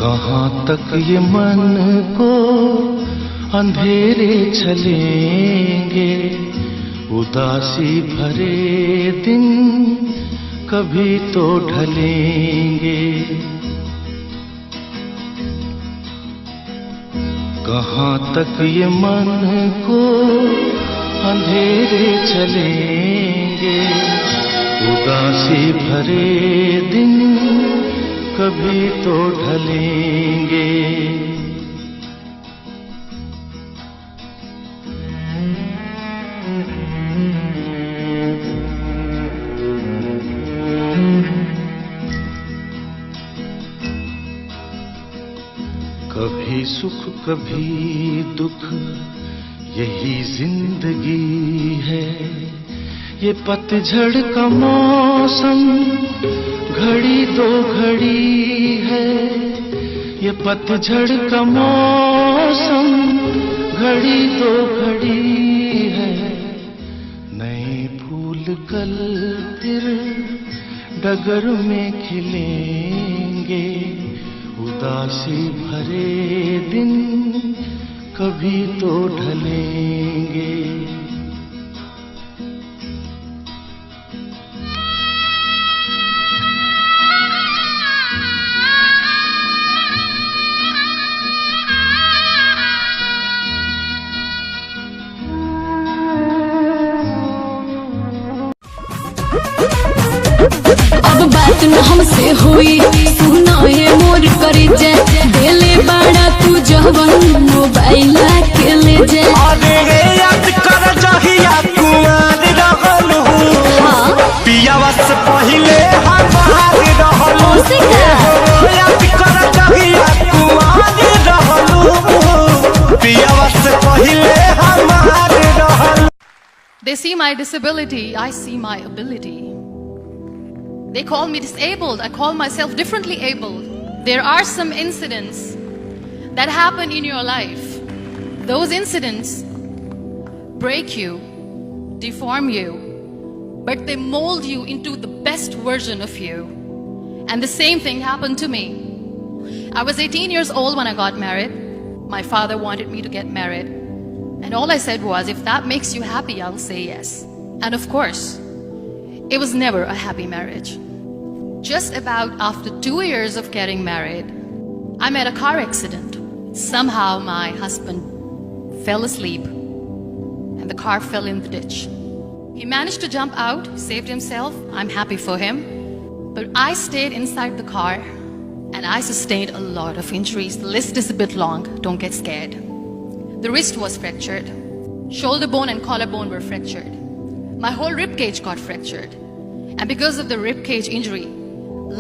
कहाँ तक ये मन को अंधेरे चलेंगे, उदासी भरे दिन कभी तो ढलेंगे। कहाँ तक ये मन को अंधेरे चलेंगे, उदासी भरे दिन कभी तो ढलेंगे। कभी सुख कभी दुख यही जिंदगी है, ये पतझड़ का मौसम घड़ी दो घड़ी है। ये पतझड़ का मौसम घड़ी दो घड़ी है। नए फूल कल फिर डगर में खिलेंगे, उदासी भरे दिन कभी तो ढलेंगे। अब बात न हमसे हुई, सुना है मोर करे जे, देले बड़ा तू जवन मोबाइल के ले जे। अरे याद कर जहिया कुंवर रहल हूँ, पियावा से पहले हम बाहर रहल हूँ। याद कर जहिया कुंवर रहल हूँ, पियावा से पहले हम बाहर रहल। They see my disability, I see my ability. They call me disabled, I call myself differently abled. There are some incidents that happen in your life. Those incidents break you, deform you, but they mold you into the best version of you. And the same thing happened to me. I was 18 years old when I got married. My father wanted me to get married. And all I said was, if that makes you happy, I'll say yes. And of course, it was never a happy marriage. Just about after 2 years of getting married, I met a car accident. Somehow my husband fell asleep and the car fell in the ditch. He managed to jump out, saved himself. I'm happy for him. But I stayed inside the car and I sustained a lot of injuries. The list is a bit long, don't get scared. The wrist was fractured. Shoulder bone and collarbone were fractured. My whole rib cage got fractured. And because of the rib cage injury,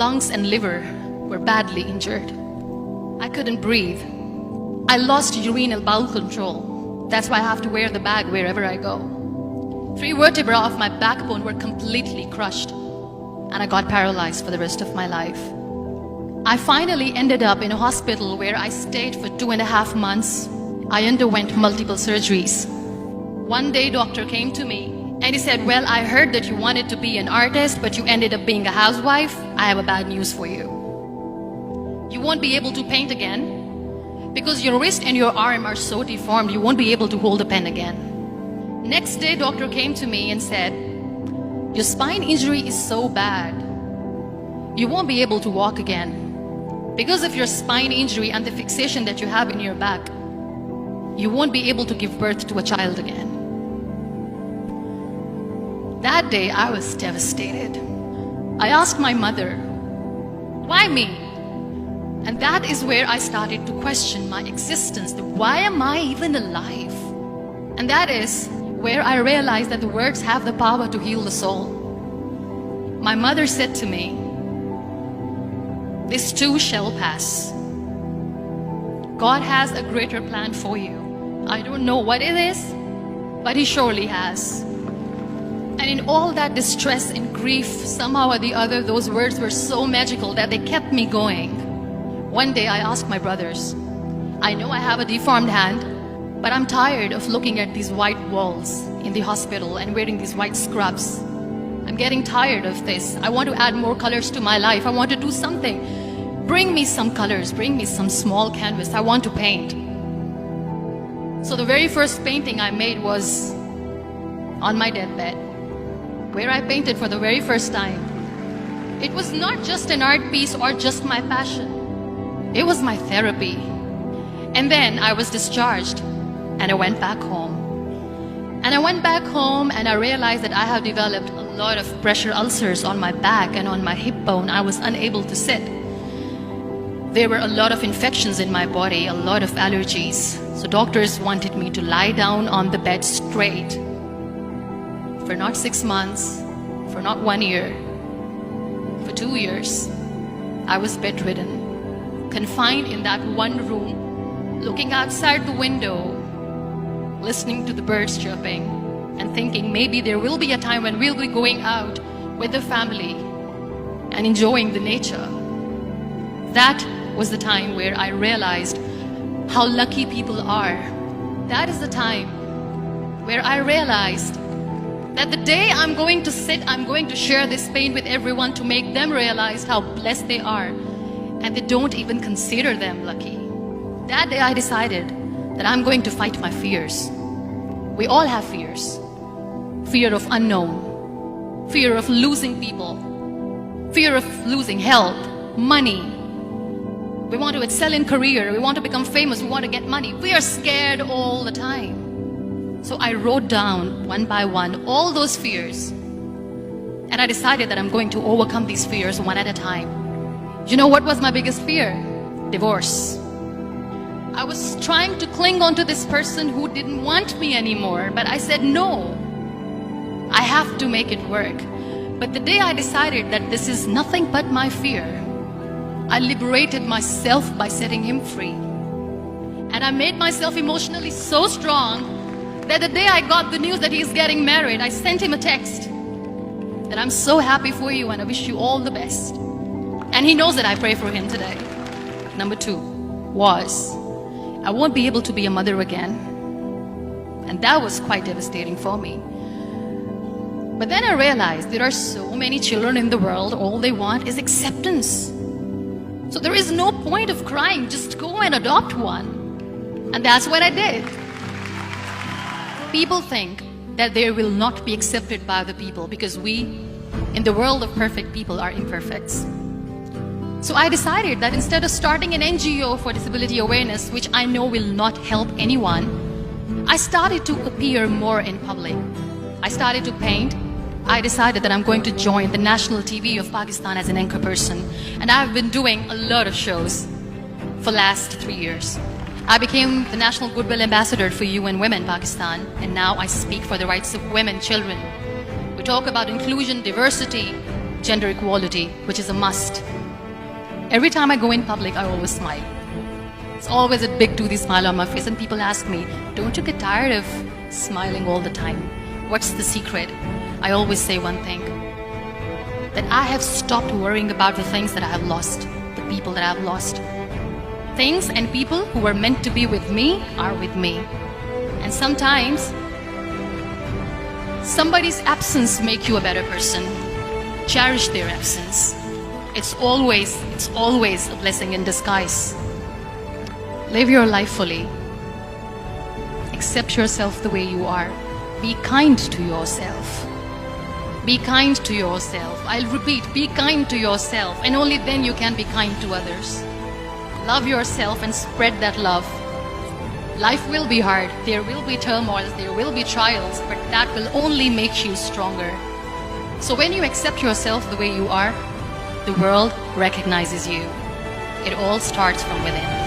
lungs and liver were badly injured. I couldn't breathe. I lost urine and bowel control. That's why I have to wear the bag wherever I go. 3 vertebrae of my backbone were completely crushed. And I got paralyzed for the rest of my life. I finally ended up in a hospital where I stayed for 2.5 months. I underwent multiple surgeries. One day, doctor came to me and he said, well, I heard that you wanted to be an artist, but you ended up being a housewife. I have a bad news for you. You won't be able to paint again because your wrist and your arm are so deformed, you won't be able to hold a pen again. Next day, doctor came to me and said, your spine injury is so bad, you won't be able to walk again. Because of your spine injury and the fixation that you have in your back, you won't be able to give birth to a child again. That day, I was devastated. I asked my mother, why me? And that is where I started to question my existence. Why am I even alive? And that is where I realized that the words have the power to heal the soul. My mother said to me, this too shall pass. God has a greater plan for you. I don't know what it is, but He surely has. And in all that distress and grief, somehow or the other, those words were so magical that they kept me going. One day I asked my brothers, I know I have a deformed hand, but I'm tired of looking at these white walls in the hospital and wearing these white scrubs. I'm getting tired of this. I want to add more colors to my life. I want to do something bring me some colors, bring me some small canvas. I want to paint. So the very first painting I made was on my deathbed, where I painted for the very first time. It was not just an art piece or just my passion. It was my therapy. And then I was discharged and I went back home. And I went back home and I realized that I have developed a lot of pressure ulcers on my back and on my hip bone. I was unable to sit. There were a lot of infections in my body, a lot of allergies. So doctors wanted me to lie down on the bed straight for not 6 months, for not 1 year, for 2 years. I was bedridden, confined in that one room, looking outside the window, listening to the birds chirping and thinking maybe there will be a time when we'll be going out with the family and enjoying the nature. That was the time where I realized how lucky people are. That is the time where I realized that the day I'm going to sit, I'm going to share this pain with everyone to make them realize how blessed they are, and they don't even consider them lucky. That day I decided that I'm going to fight my fears. We all have fears. Fear of unknown, fear of losing people, fear of losing health, money. We want to excel in career, we want to become famous, we want to get money. We are scared all the time. So I wrote down one by one all those fears. And I decided that I'm going to overcome these fears one at a time. You know what was my biggest fear? Divorce. I was trying to cling on to this person who didn't want me anymore, but I said no. I have to make it work. But the day I decided that this is nothing but my fear, I liberated myself by setting him free. And I made myself emotionally so strong that the day I got the news that he's getting married, I sent him a text that I'm so happy for you and I wish you all the best. And he knows that I pray for him today. Number 2 was, I won't be able to be a mother again. And that was quite devastating for me. But then I realized there are so many children in the world, all they want is acceptance. So there is no point of crying, just go and adopt one. And that's what I did. People think that they will not be accepted by the people because we, in the world of perfect people, are imperfects. So I decided that instead of starting an NGO for disability awareness, which I know will not help anyone, I started to appear more in public. I started to paint. I decided that I'm going to join the national TV of Pakistan as an anchor person. And I've been doing a lot of shows for the last 3 years. I became the National Goodwill Ambassador for UN Women Pakistan, and now I speak for the rights of women, children. We talk about inclusion, diversity, gender equality, which is a must. Every time I go in public, I always smile. It's always a big toothy smile on my face, and people ask me, don't you get tired of smiling all the time? What's the secret? I always say one thing, that I have stopped worrying about the things that I have lost, the people that I have lost. Things and people who were meant to be with me are with me. And sometimes, somebody's absence makes you a better person. Cherish their absence. It's always a blessing in disguise. Live your life fully. Accept yourself the way you are. Be kind to yourself. Be kind to yourself. I'll repeat, be kind to yourself, and only then you can be kind to others. Love yourself and spread that love. Life will be hard. There will be turmoils, there will be trials, but that will only make you stronger. So when you accept yourself the way you are, the world recognizes you. It all starts from within.